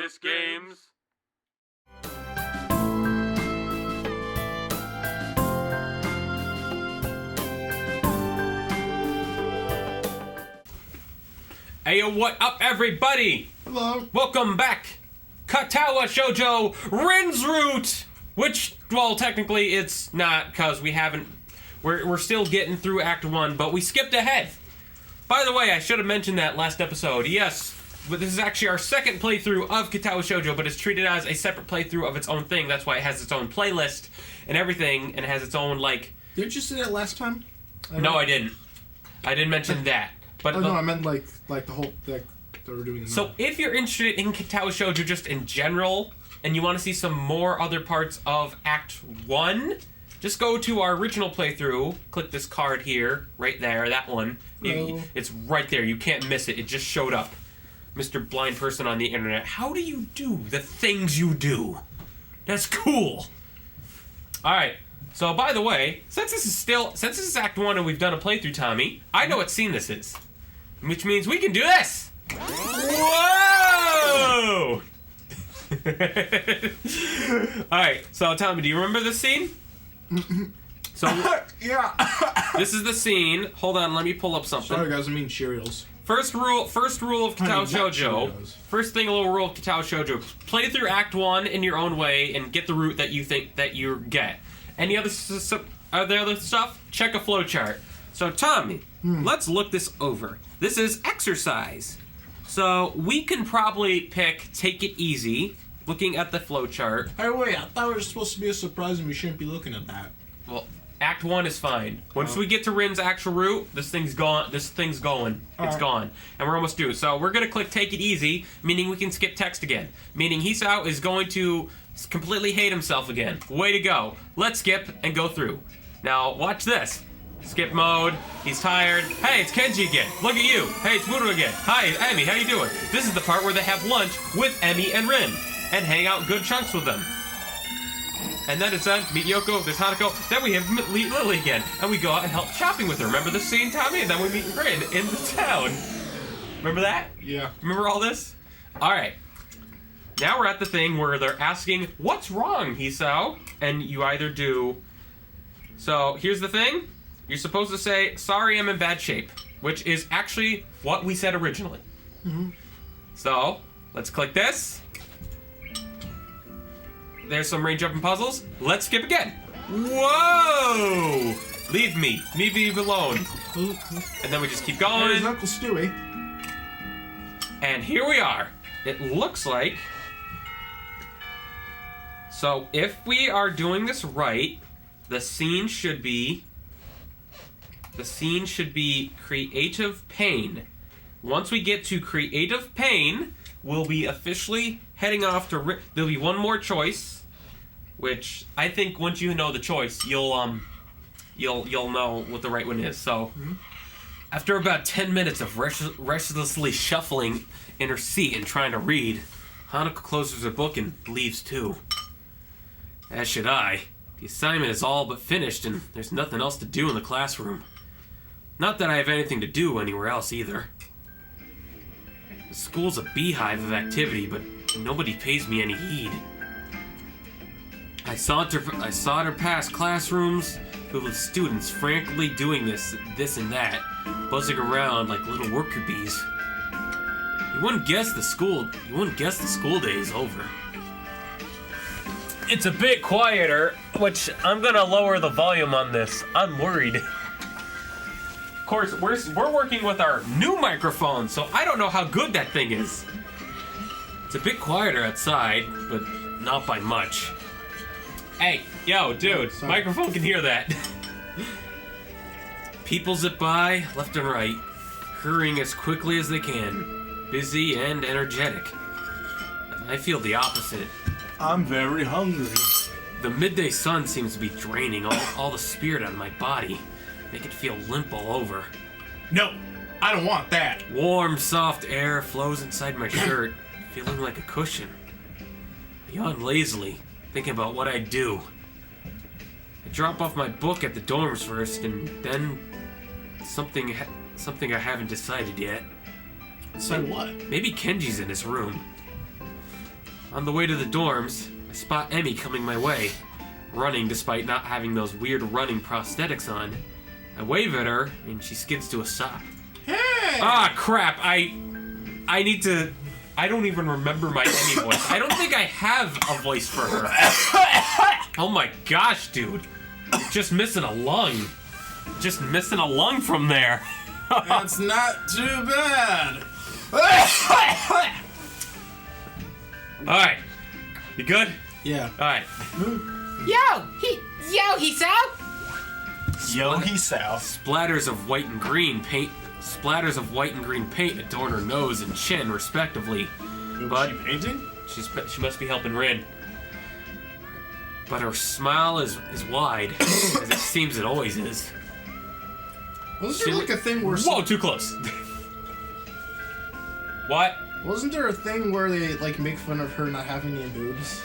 Miss Games. Hey, what up, everybody? Hello. Welcome back. Katawa Shoujo Rin's Route, which, well, technically it's not, because we haven't. We're still getting through Act 1, but we skipped ahead. By the way, I should have mentioned that last episode. Yes, but this is actually our second playthrough of Katawa Shoujo, but it's treated as a separate playthrough of its own thing. That's why it has its own playlist and everything, and it has its own, like... Didn't you say that last time? No, I didn't. I didn't mention that. But no, I meant like the whole that we're doing. So if you're interested in Katawa Shoujo just in general, and you want to see some more other parts of Act 1, just go to our original playthrough, click this card here, right there, that one. It's right there, you can't miss it, it just showed up. Mr. Blind Person on the internet, how do you do the things you do? That's cool. Alright, so by the way, since this is Act 1 and we've done a playthrough, Tommy, I know what scene this is. Which means we can do this! Whoa! Alright, so Tommy, do you remember this scene? So yeah. This is the scene. Hold on, let me pull up something. Sorry guys, I mean Cheerios. First rule of Katawa Shoujo. First thing, a little rule of Katawa Shoujo. Play through Act 1 in your own way and get the route that you think that you get. Any other other stuff? Check a flowchart. So Tommy, let's look this over. This is exercise. So we can probably pick Take It Easy, looking at the flowchart. Hey, wait, I thought it was supposed to be a surprise and we shouldn't be looking at that. Well, Act 1 is fine. Once we get to Rin's actual route, this thing's gone. It's gone. And we're almost due. So we're going to click Take It Easy, meaning we can skip text again. Meaning Hisao is going to completely hate himself again. Way to go. Let's skip and go through. Now, watch this. Skip mode. He's tired. Hey, it's Kenji again. Look at you. Hey, it's Muru again. Hi, Emmy. How you doing? This is the part where they have lunch with Emmy and Rin and hang out good chunks with them. And then it's done. Meet Yoko. There's Hanako. Then we have Lily again, and we go out and help shopping with her. Remember this scene, Tommy? And then we meet Rin in the town. Remember that? Yeah. Remember all this? All right. Now we're at the thing where they're asking, "What's wrong, Hisao?" And you either do. So here's the thing. You're supposed to say, "Sorry, I'm in bad shape," which is actually what we said originally. So, let's click this. There's some range jumping puzzles. Let's skip again. Whoa! Leave me alone. And then we just keep going. There's Uncle Stewie. And here we are. It looks like... So, if we are doing this right, the scene should be Creative Pain. Once we get to Creative Pain, we'll be officially heading off to... There'll be one more choice, which I think once you know the choice, you'll know what the right one is. So, after about 10 minutes of restlessly shuffling in her seat and trying to read, Hanako closes her book and leaves too. As should I. The assignment is all but finished, and there's nothing else to do in the classroom. Not that I have anything to do anywhere else either. The school's a beehive of activity, but nobody pays me any heed. I saunter past classrooms filled with students frantically doing this and that, buzzing around like little worker bees. You wouldn't guess the school day is over. It's a bit quieter, which I'm gonna lower the volume on this. I'm worried. Of course, we're working with our new microphone, so I don't know how good that thing is. It's a bit quieter outside, but not by much. Hey, yo, dude, microphone can hear that. People zip by, left and right, hurrying as quickly as they can, busy and energetic. I feel the opposite. I'm very hungry. The midday sun seems to be draining all the spirit out of my body. Make it feel limp all over. No, I don't want that. Warm, soft air flows inside my shirt, feeling like a cushion. I yawn lazily, thinking about what I'd do. I drop off my book at the dorms first, and then something I haven't decided yet. So what? Maybe Kenji's in his room. On the way to the dorms, I spot Emmy coming my way, running despite not having those weird running prosthetics on. I wave at her, and she skids to a stop. Hey! Ah, crap! I need to... I don't even remember my Emmy voice. I don't think I have a voice for her. Oh my gosh, dude. You're just missing a lung. Just missing a lung from there. That's not too bad. Alright. You good? Yeah. Alright. Yo, he's out. Yo, he's south. Splatters of white and green paint adorn her nose and chin, respectively. But She painting? she must be helping Rin. But her smile is wide, as it seems it always is. Wasn't there like a thing where... Whoa, too close. What? Wasn't there a thing where they like make fun of her not having any boobs?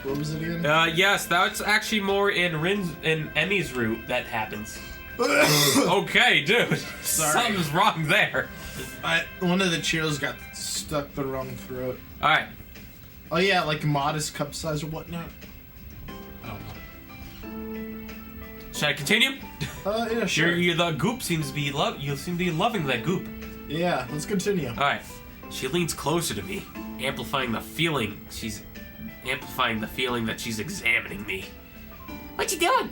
What was it again? Yes, that's actually more in Emmy's route that happens. Okay, dude. Sorry. Something's wrong there. One of the Cheetos got stuck the wrong throat. Alright. Oh yeah, like modest cup size or whatnot. I don't know. Should I continue? Yeah, sure. The goop seems to be you seem to be loving that goop. Yeah, let's continue. Alright. She leans closer to me, amplifying the feeling that she's examining me. What you doing?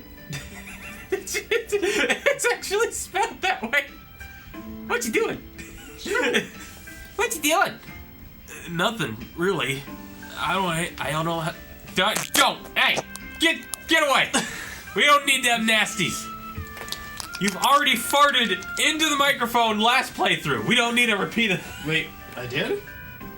It's actually spelled that way. What you doing? What you doing? Nothing, really. I don't know how... Don't! Hey! Get away! We don't need them nasties. You've already farted into the microphone last playthrough. We don't need a repeat of... Wait, I did?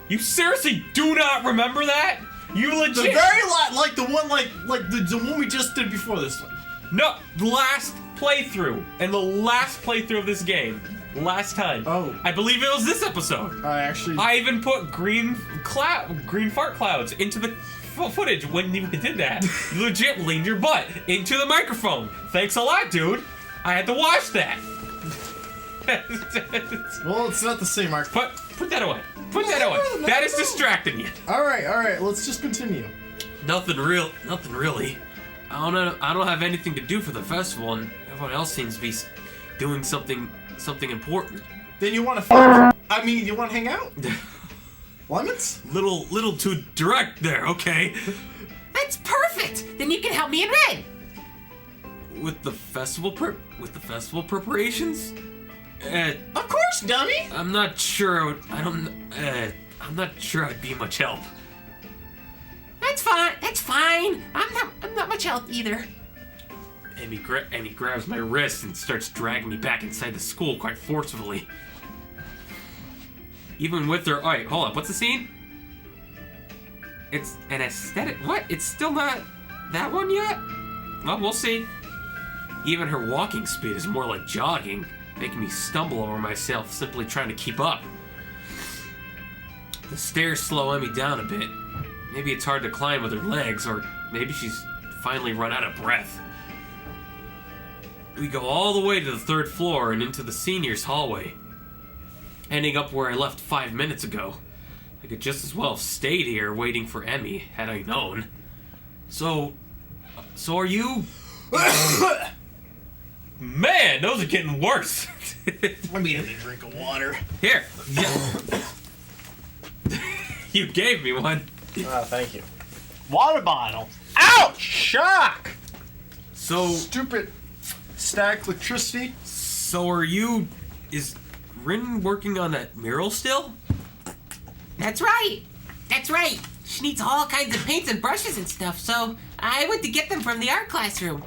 You seriously do not remember that? You legit... The very like the one the one we just did before this one. No, last playthrough. And the last playthrough of this game. Last time. Oh. I believe it was this episode. I even put green fart clouds into the footage when you did that. You legit leaned your butt into the microphone. Thanks a lot, dude. I had to watch that. Well, it's not the same, Mark. Put that away. Put that away. That is distracting you. Alright, let's just continue. Nothing really. I don't have anything to do for the festival, and everyone else seems to be doing something important. Then you want to you want to hang out? Lemons? Little too direct there, okay? That's perfect. Then you can help me in Red. With the festival preparations? Of course, dummy. I'm not sure. I'm not sure I'd be much help. That's fine. I'm not much help either. Amy grabs my wrist and starts dragging me back inside the school quite forcefully. Even with her... Alright, hold up. What's the scene? It's an aesthetic... What? It's still not that one yet? Well, we'll see. Even her walking speed is more like jogging, making me stumble over myself simply trying to keep up. The stairs slow Emmy down a bit. Maybe it's hard to climb with her legs, or maybe she's finally run out of breath. We go all the way to the 3rd floor and into the seniors' hallway, ending up where I left 5 minutes ago. I could just as well have stayed here waiting for Emmy, had I known. So are you... Man, those are getting worse. Let me have a drink of water. Here. Yeah. You gave me one. Oh, thank you. Water bottle. Ouch! Shock! So... Stupid static electricity. So are you... Is Rin working on that mural still? That's right. She needs all kinds of paints and brushes and stuff, so I went to get them from the art classroom.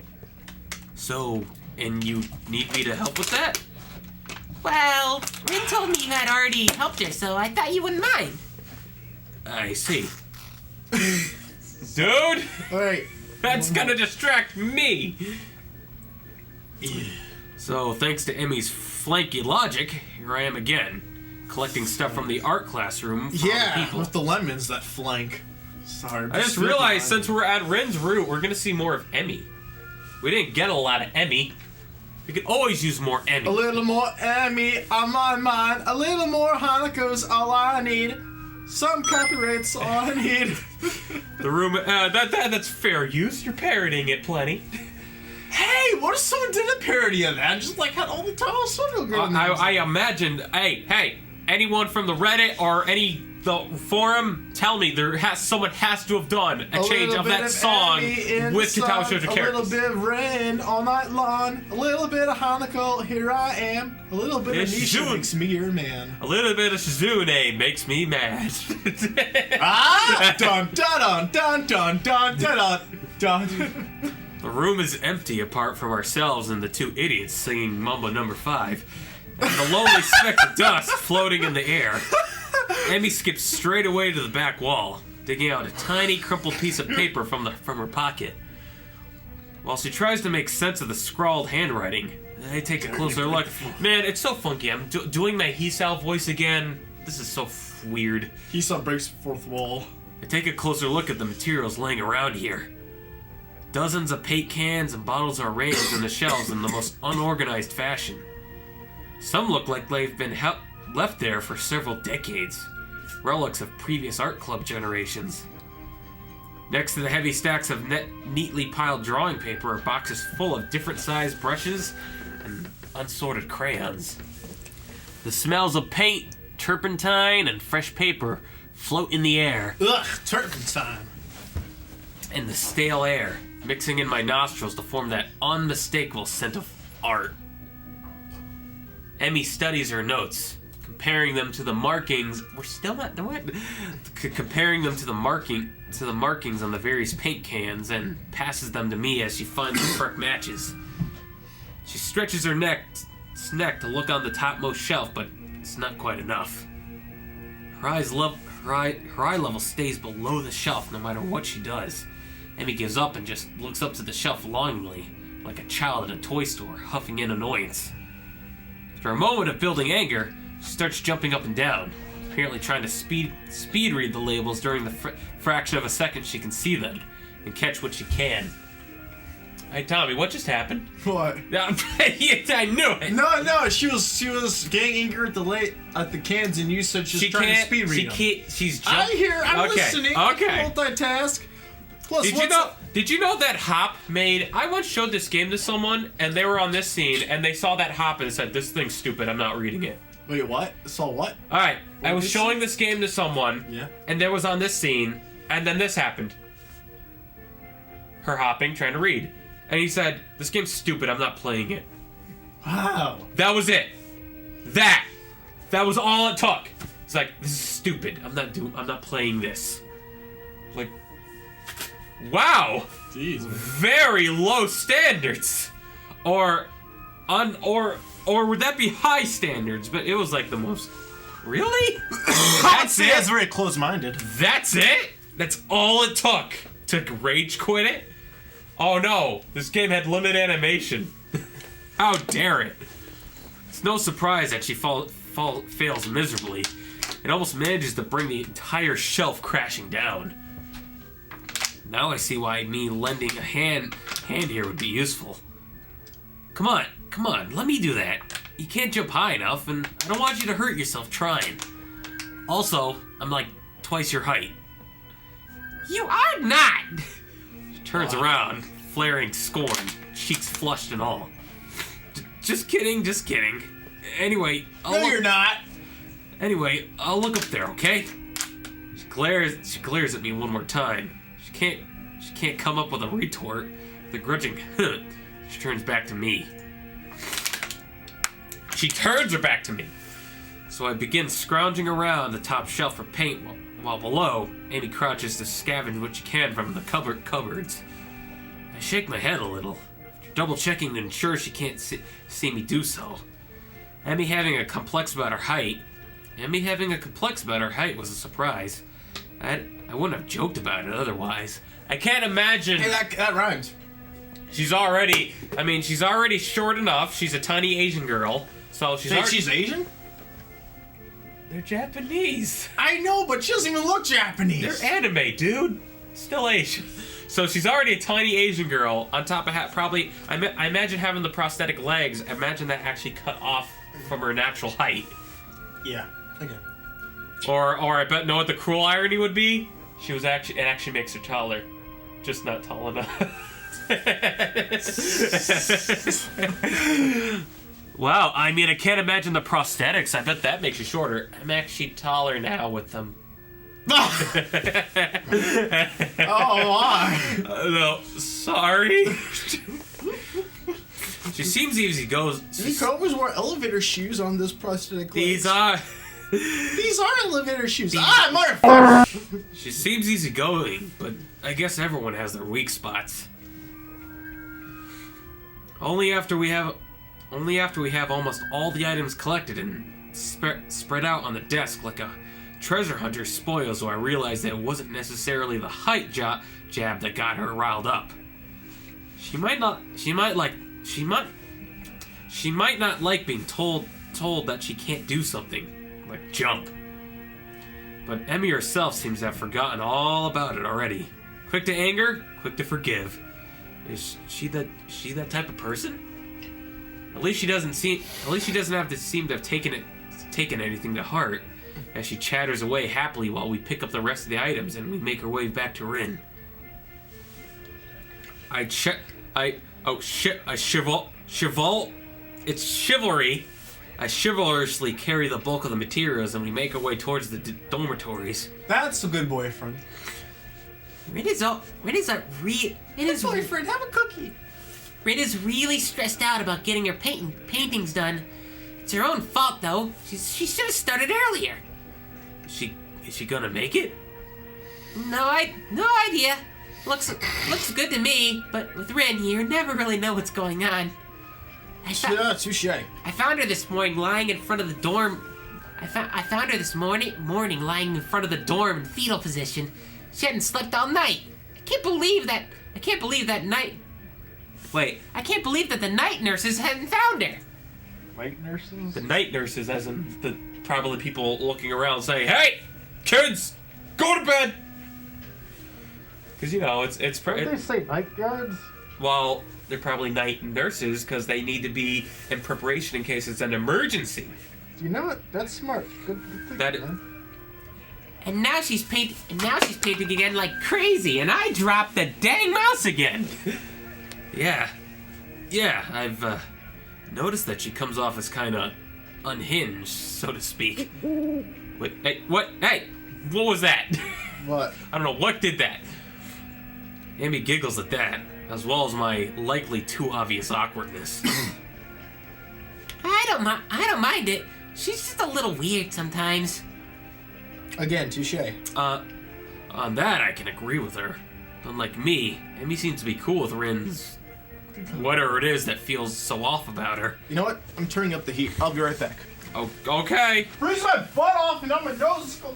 So, and you need me to help with that? Well, Rin told me you had already helped her, so I thought you wouldn't mind. I see. Dude! Alright. That's gonna distract me! So, thanks to Emmy's flanky logic, here I am again, collecting stuff from the art classroom for other people. With the lemons that flank. Sorry. I just realized since we're at Rin's route, we're gonna see more of Emmy. We didn't get a lot of Emmy. We could always use more Emmy. A little more Emmy on my mind. A little more Hanukkah's all I need. Some copyrights on it. The room. That's fair use. You're parodying it plenty. Hey, what if someone did a parody of that? Just like had all the Katawa Shoujo girl names. I imagined. Hey, anyone from the Reddit or the forum, tell me someone has to have done a change of that song with Katawa Shoujo characters. A little bit of rain all night long. A little bit of Hanako, here I am. A little bit of Nisha makes me your man. A little bit of Shizune makes me mad. Dun dun dun dun dun dun dun. The room is empty apart from ourselves and the two idiots singing Mambo No. 5, and the lonely speck of dust floating in the air. Emmy skips straight away to the back wall, digging out a tiny crumpled piece of paper from her pocket. While she tries to make sense of the scrawled handwriting, I take a closer look. Man, it's so funky. I'm doing my Hisao voice again. This is so weird. Hisao breaks the fourth wall. I take a closer look at the materials laying around here. Dozens of paint cans and bottles are arranged on the shelves in the most unorganized fashion. Some look like they've been left there for several decades, relics of previous art club generations. Next to the heavy stacks of neatly piled drawing paper are boxes full of different sized brushes and unsorted crayons. The smells of paint, turpentine, and fresh paper float in the air. Ugh, turpentine. And the stale air, mixing in my nostrils to form that unmistakable scent of art. Emmy studies her notes, comparing them to the markings. We're still not what? Comparing them to the markings on the various paint cans, and passes them to me as she finds the correct matches. She stretches her neck to look on the topmost shelf, but it's not quite enough. Her eye level stays below the shelf no matter what she does. Emmy gives up and just looks up to the shelf longingly, like a child at a toy store, huffing in annoyance. After a moment of building anger, she starts jumping up and down, apparently trying to speed read the labels during the fraction of a second she can see them, and catch what she can. Hey Tommy, what just happened? What? I knew it. No. She was getting angry at the cans, and you said she's trying to speed read them. She's I'm listening. Okay. Multitask. Plus, Did you know that Hop made? I once showed this game to someone, and they were on this scene, and they saw that Hop and said, "This thing's stupid. I'm not reading it." Wait, what? Saw what? All right, I was showing this game to someone, and there was on this scene, and then this happened. Her hopping, trying to read, and he said, "This game's stupid. I'm not playing it." Wow. That was it. That was all it took. It's like, this is stupid. I'm not playing this. Like. Wow! Jeez, man. Very low standards, or would that be high standards? But it was like the most. Really? That's it. That's very close-minded. That's it. That's all it took to rage quit it. Oh no! This game had limited animation. How dare it? It's no surprise that she fails miserably. It almost manages to bring the entire shelf crashing down. Now I see why me lending a hand here would be useful. Come on, let me do that. You can't jump high enough, and I don't want you to hurt yourself trying. Also, I'm like twice your height. You are not! She turns around, flaring scorn, cheeks flushed and all. Just kidding. Anyway, you're not. Anyway, I'll look up there, okay? She glares at me one more time. She can't come up with a retort. The grudging she turns back to me. She turns her back to me. So I begin scrounging around the top shelf for paint while below, Amy crouches to scavenge what she can from the cupboards. I shake my head a little, double checking to ensure she can't see me do so. Amy having a complex about her height was a surprise. I wouldn't have joked about it otherwise. I can't imagine. Hey, that rhymes. She's already short enough. She's a tiny Asian girl, so she's Asian? They're Japanese. I know, but she doesn't even look Japanese. They're anime, dude. Still Asian. So she's already a tiny Asian girl. On top of probably, I imagine having the prosthetic legs. Imagine that actually cut off from her natural height. Yeah. Okay. Or I bet know what the cruel irony would be? It actually makes her taller. Just not tall enough. Wow, I mean, I can't imagine the prosthetics. I bet that makes you shorter. I'm actually taller now with them. Oh, why? No, sorry. She seems easy goes. You can always wear elevator shoes on this prosthetic legs. These are elevator shoes. Motherfucker! She seems easygoing, but I guess everyone has their weak spots. Only after we have almost all the items collected and spread out on the desk like a treasure hunter's spoils, so I realized that it wasn't necessarily the height jab that got her riled up. She might not like being told that she can't do something, like jump. But Emmy herself seems to have forgotten all about it already. Quick to anger, quick to forgive. Is she that type of person? At least she doesn't seem to have taken anything to heart, as she chatters away happily while we pick up the rest of the items and we make our way back to Rin. It's chivalry. I chivalrously carry the bulk of the materials and we make our way towards the dormitories. That's a good boyfriend. Rin is boyfriend, have a cookie. Rin is really stressed out about getting her paintings done. It's her own fault, though. She should have started earlier. Is she gonna make it? No idea. Looks good to me, but with Rin, you never really know what's going on. Yeah, touche. I found her this morning lying in front of the dorm. I found her this morning lying in front of the dorm in fetal position. She hadn't slept all night. I can't believe that the night nurses hadn't found her. Night nurses? The night nurses, as in probably people looking around saying, "Hey, kids, go to bed." Because it's Don't they say night guards? Well, they're probably night nurses because they need to be in preparation in case it's an emergency. You know what? That's smart. Good thinking, man. And now she's painting again like crazy, and I dropped the dang mouse again. Yeah, I've noticed that she comes off as kind of unhinged, so to speak. Wait, hey, what? Hey, what was that? What? I don't know, what did that? Amy giggles at that, as well as my likely too obvious awkwardness. I don't mind it. She's just a little weird sometimes. Again, touche. On that I can agree with her. Unlike me, Amy seems to be cool with Rin's whatever it is that feels so off about her. You know what? I'm turning up the heat. I'll be right back. Oh, okay. Freeze my butt off and now my nose is going.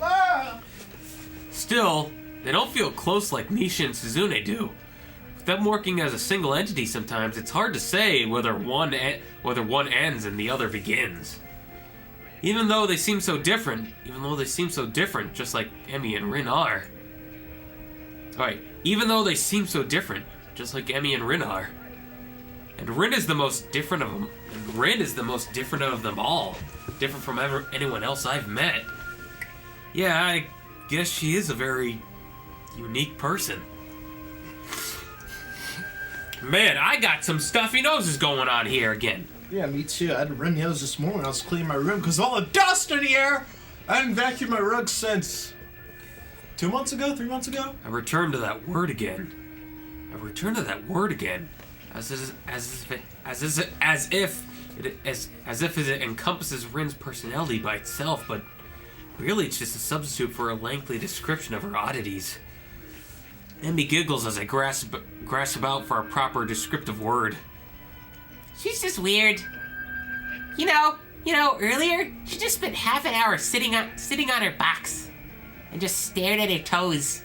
Still, they don't feel close like Misha and Suzune do. With them working as a single entity sometimes, it's hard to say whether one ends and the other begins. Even though they seem so different, just like Emmy and Rin are. Alright, even though they seem so different, just like Emmy and Rin are. And Rin is the most different of them. And Rin is the most different of them all. Different from anyone else I've met. Yeah, I guess she is a very unique person. Man, I got some stuffy noses going on here again. Yeah, me too. I had to run nails this morning. I was cleaning my room because of all the dust in the air. I haven't vacuumed my rug since 3 months ago. I returned to that word again. As if it encompasses Rin's personality by itself, but really it's just a substitute for a lengthy description of her oddities. Emmy giggles as I grasp about for a proper descriptive word. She's just weird. You know, earlier she just spent half an hour sitting on her box and just stared at her toes.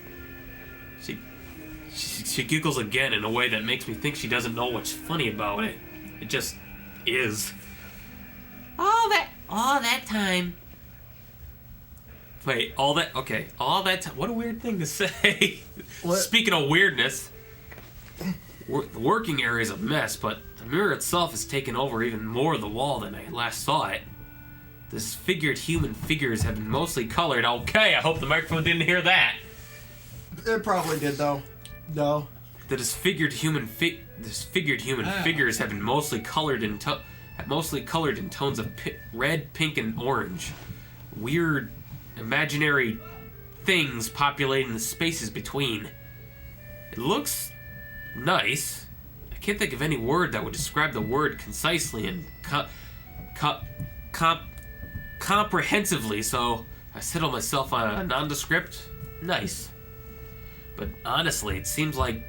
She giggles again in a way that makes me think she doesn't know what's funny about it. It just is. All that time. Wait, all that time. What a weird thing to say. What? Speaking of weirdness, the working area is a mess, but the mirror itself has taken over even more of the wall than I last saw it. disfigured human figures have been mostly colored. Okay, I hope the microphone didn't hear that. It probably did, though. No. The disfigured human figures have been mostly colored in tones of red, pink, and orange. Weird, imaginary things populating the spaces between. It looks nice. I can't think of any word that would describe the word concisely and comprehensively, so I settled myself on a nondescript nice. But honestly, it seems like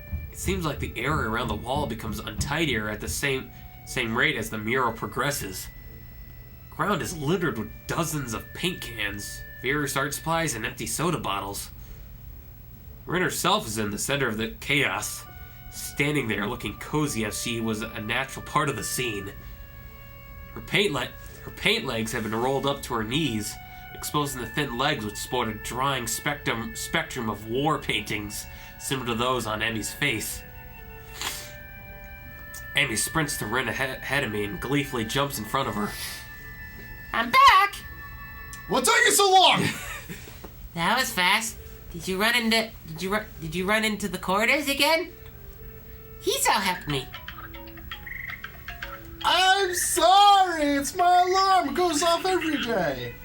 the area around the wall becomes untidier at the same rate as the mural progresses. Ground is littered with dozens of paint cans, various art supplies, and empty soda bottles. Rin herself is in the center of the chaos, standing there looking cozy as she was a natural part of the scene. Her paint legs have been rolled up to her knees, exposing the thin legs which sport a drawing spectrum of war paintings similar to those on Emmy's face. Emmy sprints to Rin ahead of me and gleefully jumps in front of her. I'm back! What took you so long? That was fast. Did you run into the corridors again? Hiso helped me. I'm sorry. It's my alarm. It goes off every day.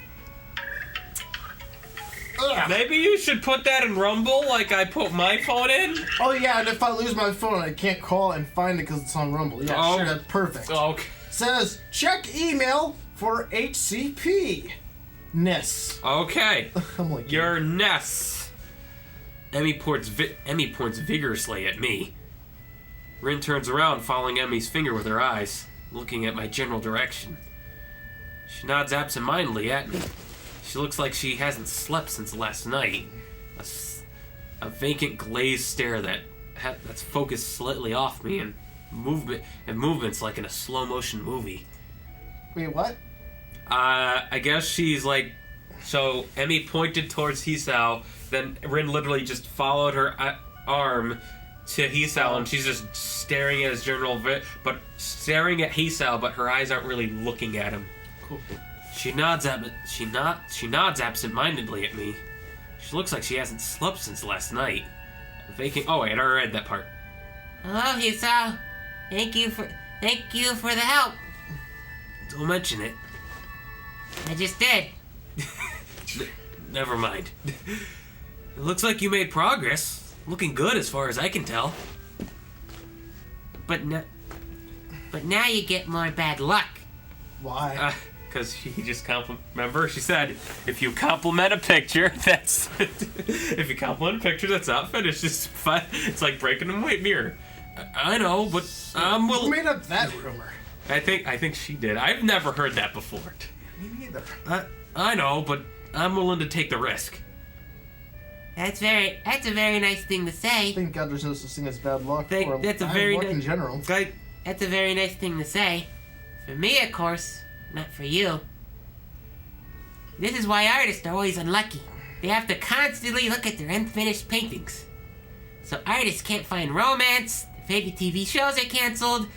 Ugh. Maybe you should put that in Rumble like I put my phone in? Oh, yeah, and if I lose my phone, I can't call and find it because it's on Rumble. Yeah, sure, that's perfect. Okay. Says, check email for HCP. Okay. I'm like, Your Ness. Emmy points vigorously at me. Rin turns around, following Emmy's finger with her eyes, looking at my general direction. She nods absentmindedly at me. She looks like she hasn't slept since last night. A vacant, glazed stare that's focused slightly off me, and movements like in a slow motion movie. Wait, what? I guess she's like. So Emmy pointed towards Hisao, then Rin literally just followed her arm to Hisao, and she's just staring at his but staring at Hisao, but her eyes aren't really looking at him. Cool. She nods absent-mindedly at me. She looks like she hasn't slept since last night. Oh wait, I already read that part. Hello, Hiso. Thank you for the help. Don't mention it. I just did. Never mind. It looks like you made progress. Looking good as far as I can tell. But now you get more bad luck. Why? Because she just remember, she said, if you compliment a picture, that's not finished. It's like breaking a white mirror. I know, but Who made up that rumor? I think she did. I've never heard that before. Me neither. I know, but I'm willing to take the risk. That's a very nice thing to say. Thank God there's no such thing as bad luck or That's a bad very luck in general. That's a very nice thing to say. For me, of course, not for you. This is why artists are always unlucky. They have to constantly look at their unfinished paintings. So artists can't find romance, their favorite TV shows are canceled,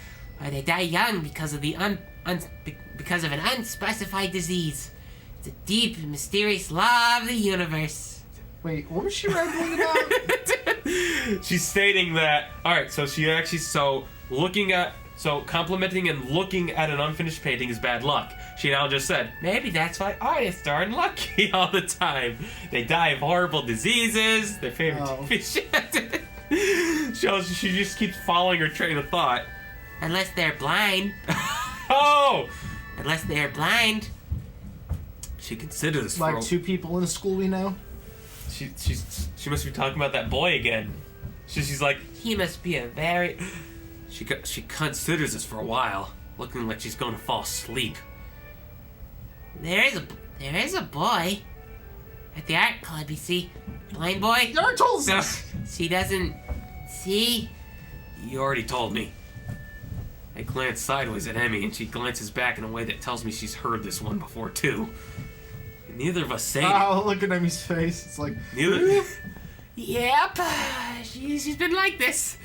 or they die young because of an unspecified disease. It's a deep and mysterious law of the universe. Wait, what was she rambling about? She's stating that. All right, so she actually complimenting and looking at an unfinished painting is bad luck. She now just said, maybe that's why artists are unlucky all the time. They die of horrible diseases. Their favorite TV show. She just keeps following her train of thought. Unless they're blind. Oh! Unless they're blind. She considers like two people in a school we know. She must be talking about that boy again. She's like, he must be a very. She considers this for a while, looking like she's going to fall asleep. There is a boy at the art club. You see, blind boy. You already told us. She doesn't see. You already told me. I glance sideways at Emmy, and she glances back in a way that tells me she's heard this one before too. And neither of us say. Oh, look at Emmy's face. It's like neither. Yep, she's been like this.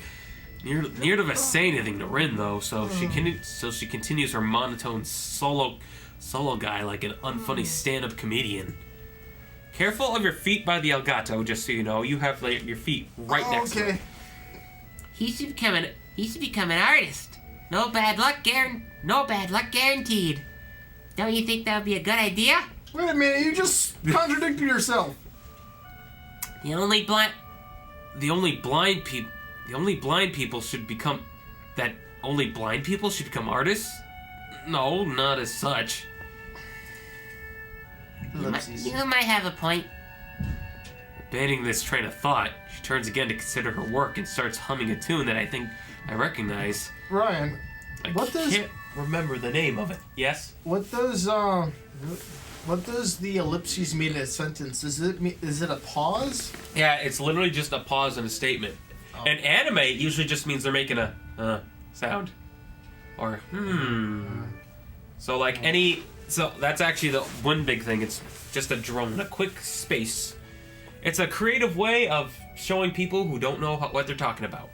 Neither of us say anything to Rin though, so she continues her monotone solo guy like an unfunny stand-up comedian. Careful of your feet by the Elgato, just so you know. You have like, your feet right next to it. He should become an artist. No bad luck guaranteed. Don't you think that would be a good idea? Wait a minute, you just contradicted yourself. The only blind people should become artists? No, not as such. You might have a point. Abandoning this train of thought, she turns again to consider her work and starts humming a tune that I think I recognize. Ryan, I can't remember the name of it. Yes? What does the ellipses mean in a sentence? Is it a pause? Yeah, it's literally just a pause in a statement. Oh. And anime usually just means they're making a sound. Or So so that's actually the one big thing. It's just a drone, a quick space. It's a creative way of showing people who don't know what they're talking about.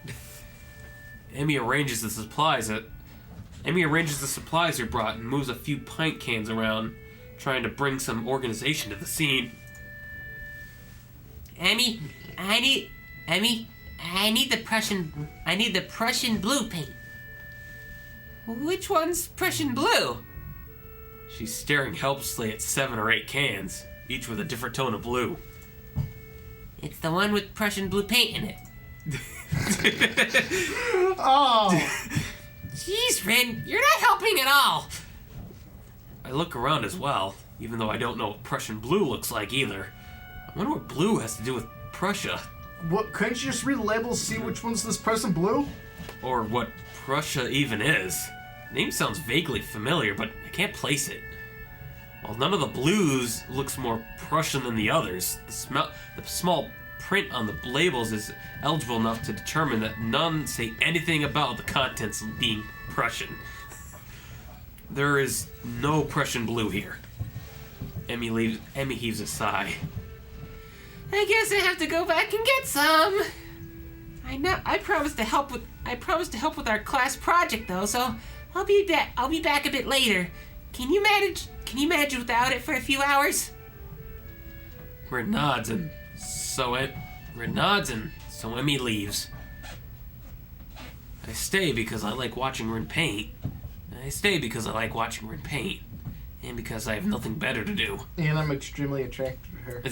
Emmy arranges the supplies are brought and moves a few pint cans around, trying to bring some organization to the scene. Emmy, I need the Prussian blue paint. Which one's Prussian blue? She's staring helplessly at 7 or 8 cans, each with a different tone of blue. It's the one with Prussian blue paint in it. Oh! Jeez, Rin, you're not helping at all. I look around as well, even though I don't know what Prussian blue looks like either. I wonder what blue has to do with Prussia. What? Couldn't you just read the labels, see which one's this Prussian blue? Or what Prussia even is. The name sounds vaguely familiar, but I can't place it. While none of the blues looks more Prussian than the others, the small print on the labels is eligible enough to determine that none say anything about the contents being Prussian. There is no Prussian blue here. Emmy heaves a sigh. I guess I have to go back and get some. I promised to help with our class project though, so I'll be back a bit later. Can you manage without it for a few hours? Rin nods and so Emmy leaves. I stay because I like watching Rin paint. And because I have nothing better to do. And I'm extremely attracted to her.